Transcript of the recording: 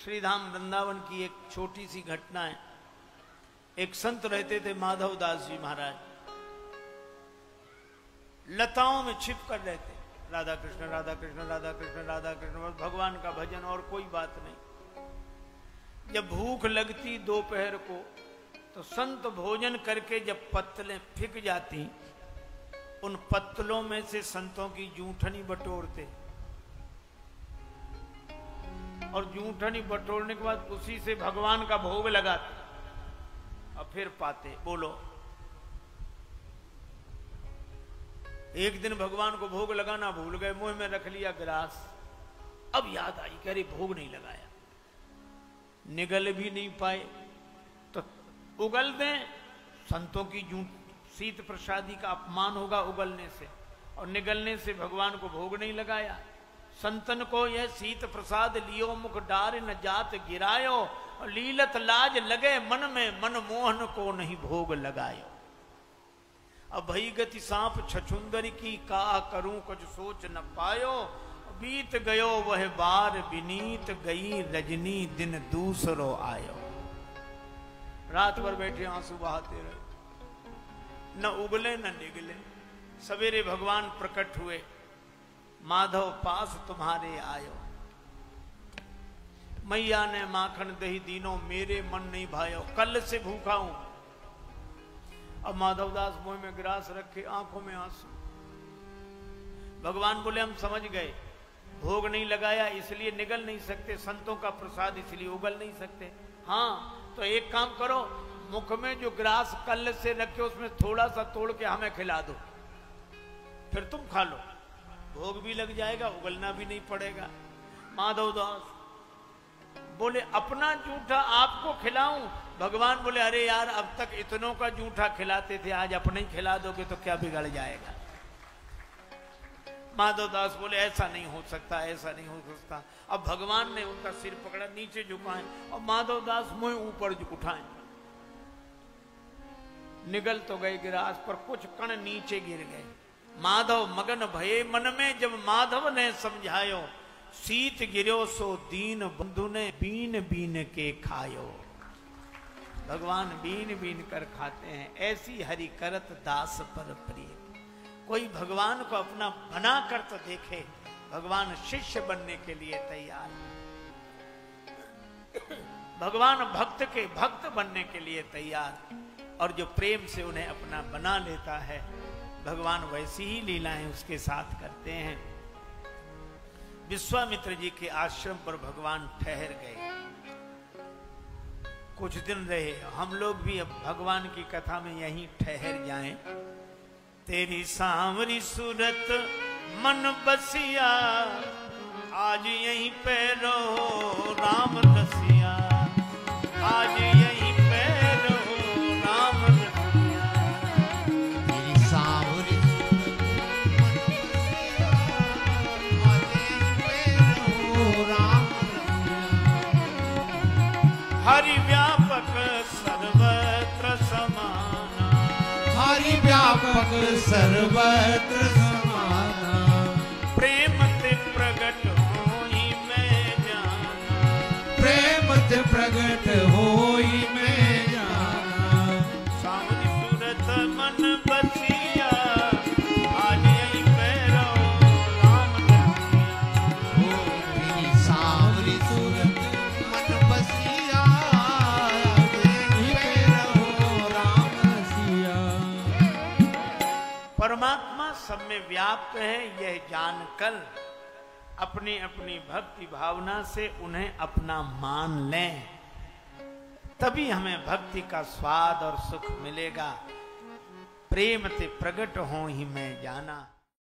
श्रीधाम वृंदावन की एक छोटी सी घटना है। एक संत रहते थे माधव दास जी महाराज, लताओं में छिप कर रहते, राधा कृष्ण राधा कृष्ण राधा कृष्ण राधा कृष्ण, बस भगवान का भजन और कोई बात नहीं। जब भूख लगती दोपहर को तो संत भोजन करके जब पत्तलें फिक जाती, उन पत्तलों में से संतों की जूठनी बटोरते और जूठनी बटोरने के बाद उसी से भगवान का भोग लगाते और फिर पाते। बोलो, एक दिन भगवान को भोग लगाना भूल गए, मुंह में रख लिया गिलास, अब याद आई कह रही भोग नहीं लगाया, निगल भी नहीं पाए तो उगल दें, संतों की शीत प्रसादी का अपमान होगा उगलने से, और निगलने से भगवान को भोग नहीं लगाया। संतन को यह शीत प्रसाद लियो मुख डार न जात गिरायो, और लीलत लाज लगे मन में मन मोहन को नहीं भोग लगायो। अब भई गति सांप छछुंदर की का करूं कुछ सोच न पायो, बीत गयो वह बार विनीत गई रजनी दिन दूसरो आयो। रात भर बैठे आंसू बहाते रहे, न उगले न निगले। सवेरे भगवान प्रकट हुए, माधव पास तुम्हारे आयो, मैया ने माखन दही दीनो मेरे मन नहीं भायो, कल से भूखा हूं। अब माधवदास मुंह में गिलास रखे, आंखों में आंसू। भगवान बोले हम समझ गए, भोग नहीं लगाया इसलिए निगल नहीं सकते, संतों का प्रसाद इसलिए उगल नहीं सकते। हाँ तो एक काम करो, मुख में जो गिलास कल से रखे उसमें थोड़ा सा तोड़ के हमें खिला दो, फिर तुम खा लो, भोग भी लग जाएगा, उगलना भी नहीं पड़ेगा। माधवदास बोले अपना जूठा आपको खिलाऊं? भगवान बोले अरे यार अब तक इतनों का जूठा खिलाते थे, आज अपने ही खिला दोगे तो क्या बिगड़ जाएगा। माधवदास बोले ऐसा नहीं हो सकता, ऐसा नहीं हो सकता। अब भगवान ने उनका सिर पकड़ा, नीचे झुकाए और माधवदास मुंह ऊपर उठाए, निगल तो गए गिलास पर कुछ कण नीचे गिर गए। माधव मगन भये मन में जब माधव ने समझायो, शीत गिरो सो दीन बंधु ने बीन बीन के खायो। भगवान बीन बीन कर खाते हैं, ऐसी हरि करत दास पर प्रिय। कोई भगवान को अपना बना कर तो देखे, भगवान शिष्य बनने के लिए तैयार, भगवान भक्त के भक्त बनने के लिए तैयार, और जो प्रेम से उन्हें अपना बना लेता है भगवान वैसी ही लीलाएं उसके साथ करते हैं। विश्वामित्र जी के आश्रम पर भगवान ठहर गए, कुछ दिन रहे। हम लोग भी अब भगवान की कथा में यहीं ठहर जाएं। तेरी सांवरी सूरत मन बसिया, आज यहीं पे रहो राम रसिया, आज यहीं पे रहो राम रसिया। तेरी सांवरी हरि व्यापक सर्वत्र समाना, हरि व्यापक सर्वत्र समाना। प्रेम ते प्रगट होई मैं जाना, प्रेम ते प्रगट होई मैं जाना। सांवरी सूरत मन बसिया, आज यहीं पे रहो राम रसिया। तेरी सांवरी सूरत मन बसिया, परमात्मा सब में व्याप्त है, यह जानकर अपनी अपनी भक्ति भावना से उन्हें अपना मान लें, तभी हमें भक्ति का स्वाद और सुख मिलेगा। प्रेम ते प्रगट हो ही मैं जाना।